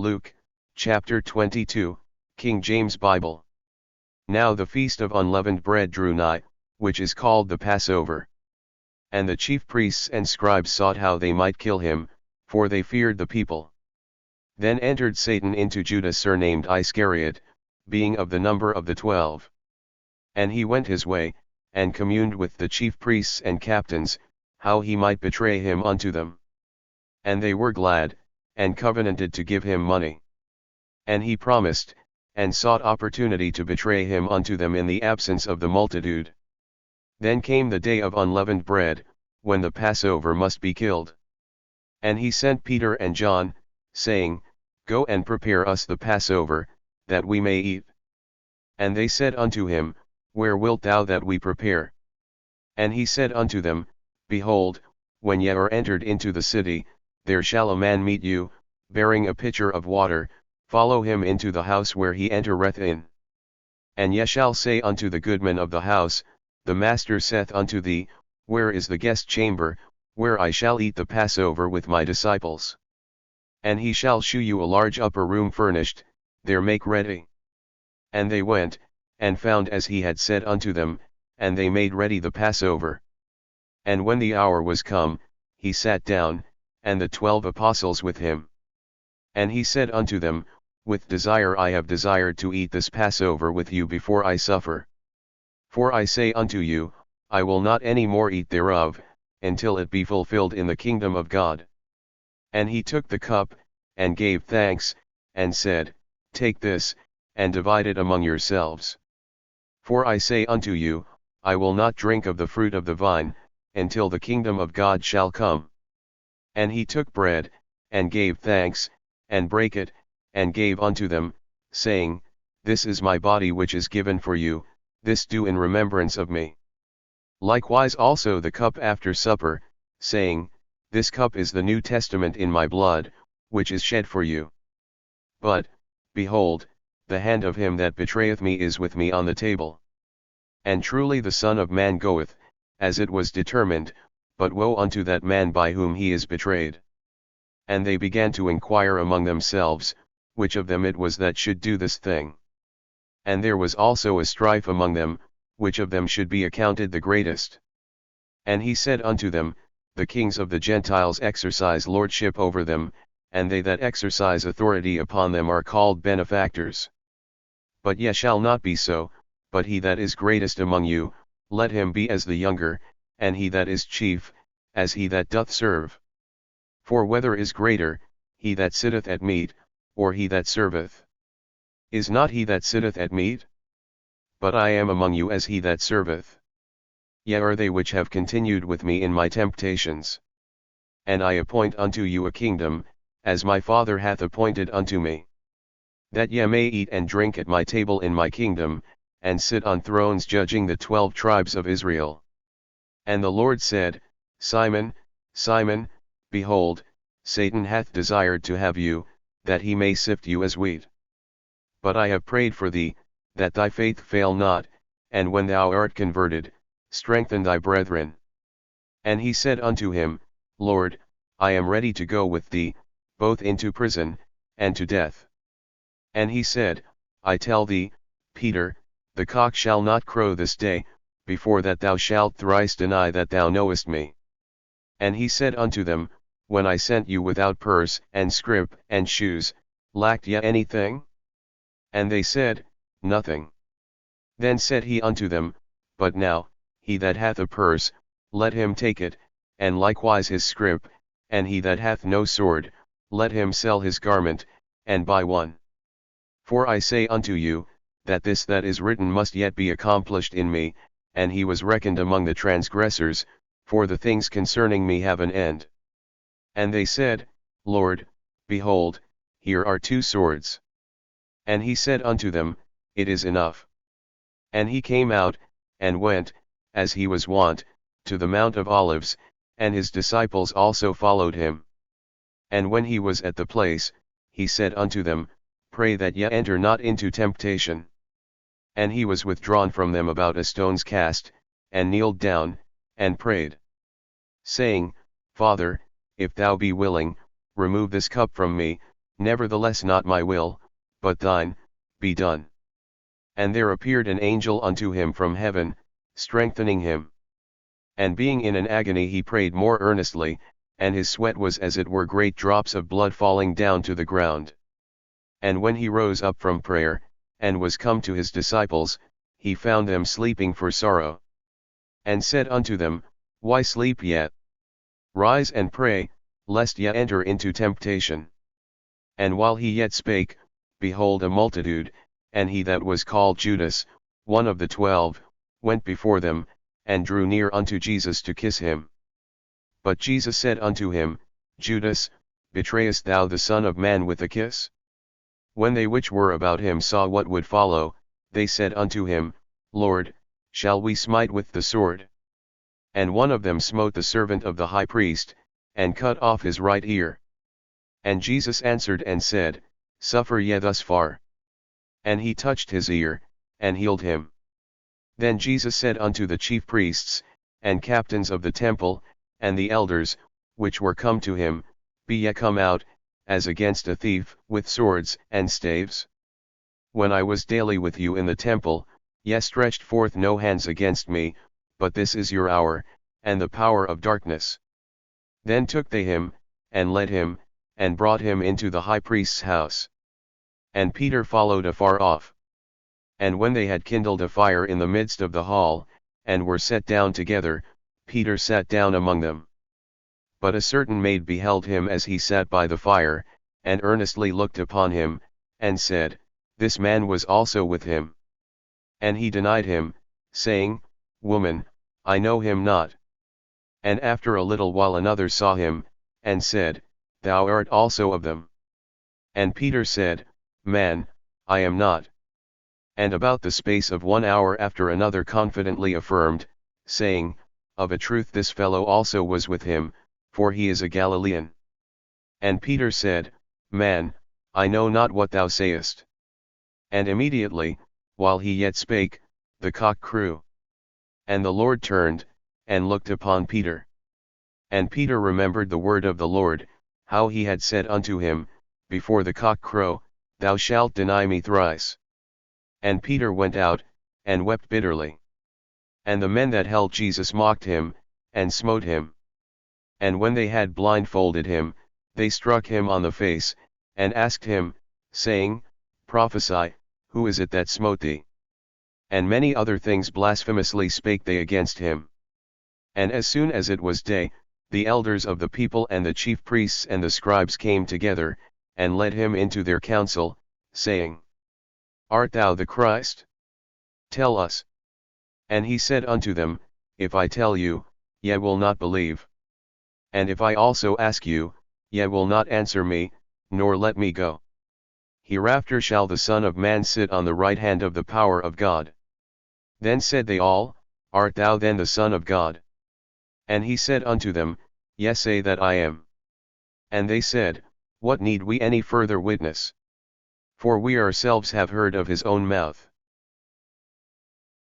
Luke, chapter 22, King James Bible. Now the feast of unleavened bread drew nigh, which is called the Passover. And the chief priests and scribes sought how they might kill him, for they feared the people. Then entered Satan into Judas surnamed Iscariot, being of the number of the 12. And he went his way, and communed with the chief priests and captains, how he might betray him unto them. And they were glad, and covenanted to give him money. And he promised, and sought opportunity to betray him unto them in the absence of the multitude. Then came the day of unleavened bread, when the Passover must be killed. And he sent Peter and John, saying, Go and prepare us the Passover, that we may eat. And they said unto him, Where wilt thou that we prepare? And he said unto them, Behold, when ye are entered into the city, there shall a man meet you, bearing a pitcher of water, follow him into the house where he entereth in. And ye shall say unto the goodman of the house, The master saith unto thee, Where is the guest chamber, where I shall eat the Passover with my disciples? And he shall shew you a large upper room furnished, there make ready. And they went, and found as he had said unto them, and they made ready the Passover. And when the hour was come, he sat down, and the 12 apostles with him. And he said unto them, With desire I have desired to eat this Passover with you before I suffer. For I say unto you, I will not any more eat thereof, until it be fulfilled in the kingdom of God. And he took the cup, and gave thanks, and said, Take this, and divide it among yourselves. For I say unto you, I will not drink of the fruit of the vine, until the kingdom of God shall come. And he took bread, and gave thanks, and brake it, and gave unto them, saying, This is my body which is given for you, this do in remembrance of me. Likewise also the cup after supper, saying, This cup is the New Testament in my blood, which is shed for you. But, behold, the hand of him that betrayeth me is with me on the table. And truly the Son of Man goeth, as it was determined, but woe unto that man by whom he is betrayed. And they began to inquire among themselves, which of them it was that should do this thing. And there was also a strife among them, which of them should be accounted the greatest. And he said unto them, The kings of the Gentiles exercise lordship over them, and they that exercise authority upon them are called benefactors. But ye shall not be so, but he that is greatest among you, let him be as the younger, and he that is chief, as he that doth serve. For whether is greater, he that sitteth at meat, or he that serveth? Is not he that sitteth at meat? But I am among you as he that serveth. Ye are they which have continued with me in my temptations. And I appoint unto you a kingdom, as my Father hath appointed unto me. That ye may eat and drink at my table in my kingdom, and sit on thrones judging the 12 tribes of Israel. And the Lord said, Simon, Simon, behold, Satan hath desired to have you, that he may sift you as wheat. But I have prayed for thee, that thy faith fail not, and when thou art converted, strengthen thy brethren. And he said unto him, Lord, I am ready to go with thee, both into prison, and to death. And he said, I tell thee, Peter, the cock shall not crow this day, before that thou shalt thrice deny that thou knowest me. And he said unto them, When I sent you without purse and scrip and shoes, lacked ye anything? And they said, Nothing. Then said he unto them, But now, he that hath a purse, let him take it, and likewise his scrip, and he that hath no sword, let him sell his garment, and buy one. For I say unto you, that this that is written must yet be accomplished in me, and he was reckoned among the transgressors, for the things concerning me have an end. And they said, Lord, behold, here are 2 swords. And he said unto them, It is enough. And he came out, and went, as he was wont, to the Mount of Olives, and his disciples also followed him. And when he was at the place, he said unto them, Pray that ye enter not into temptation. And he was withdrawn from them about a stone's cast, and kneeled down, and prayed, saying, Father, if thou be willing, remove this cup from me, Nevertheless not my will, but thine, be done. And there appeared an angel unto him from heaven, strengthening him. And being in an agony he prayed more earnestly, and his sweat was as it were great drops of blood falling down to the ground. And when he rose up from prayer, and was come to his disciples, he found them sleeping for sorrow. And said unto them, Why sleep yet? Rise and pray, lest ye enter into temptation. And while he yet spake, behold a multitude, and he that was called Judas, one of the 12, went before them, and drew near unto Jesus to kiss him. But Jesus said unto him, Judas, betrayest thou the Son of Man with a kiss? When they which were about him saw what would follow, they said unto him, Lord, shall we smite with the sword? And one of them smote the servant of the high priest, and cut off his right ear. And Jesus answered and said, Suffer ye thus far. And he touched his ear, and healed him. Then Jesus said unto the chief priests, and captains of the temple, and the elders, which were come to him, Be ye come out, as against a thief, with swords and staves? When I was daily with you in the temple, ye stretched forth no hands against me, but this is your hour, and the power of darkness. Then took they him, and led him, and brought him into the high priest's house. And Peter followed afar off. And when they had kindled a fire in the midst of the hall, and were set down together, Peter sat down among them. But a certain maid beheld him as he sat by the fire, and earnestly looked upon him, and said, This man was also with him. And he denied him, saying, Woman, I know him not. And after a little while another saw him, and said, Thou art also of them. And Peter said, Man, I am not. And about the space of 1 hour after another confidently affirmed, saying, Of a truth this fellow also was with him, for he is a Galilean. And Peter said, Man, I know not what thou sayest. And immediately, while he yet spake, the cock crew. And the Lord turned, and looked upon Peter. And Peter remembered the word of the Lord, how he had said unto him, Before the cock crow, thou shalt deny me thrice. And Peter went out, and wept bitterly. And the men that held Jesus mocked him, and smote him. And when they had blindfolded him, they struck him on the face, and asked him, saying, Prophesy, who is it that smote thee? And many other things blasphemously spake they against him. And as soon as it was day, the elders of the people and the chief priests and the scribes came together, and led him into their council, saying, Art thou the Christ? Tell us. And he said unto them, If I tell you, ye will not believe. And if I also ask you, ye will not answer me, nor let me go. Hereafter shall the Son of Man sit on the right hand of the power of God. Then said they all, Art thou then the Son of God? And he said unto them, Ye say that I am. And they said, What need we any further witness? For we ourselves have heard of his own mouth.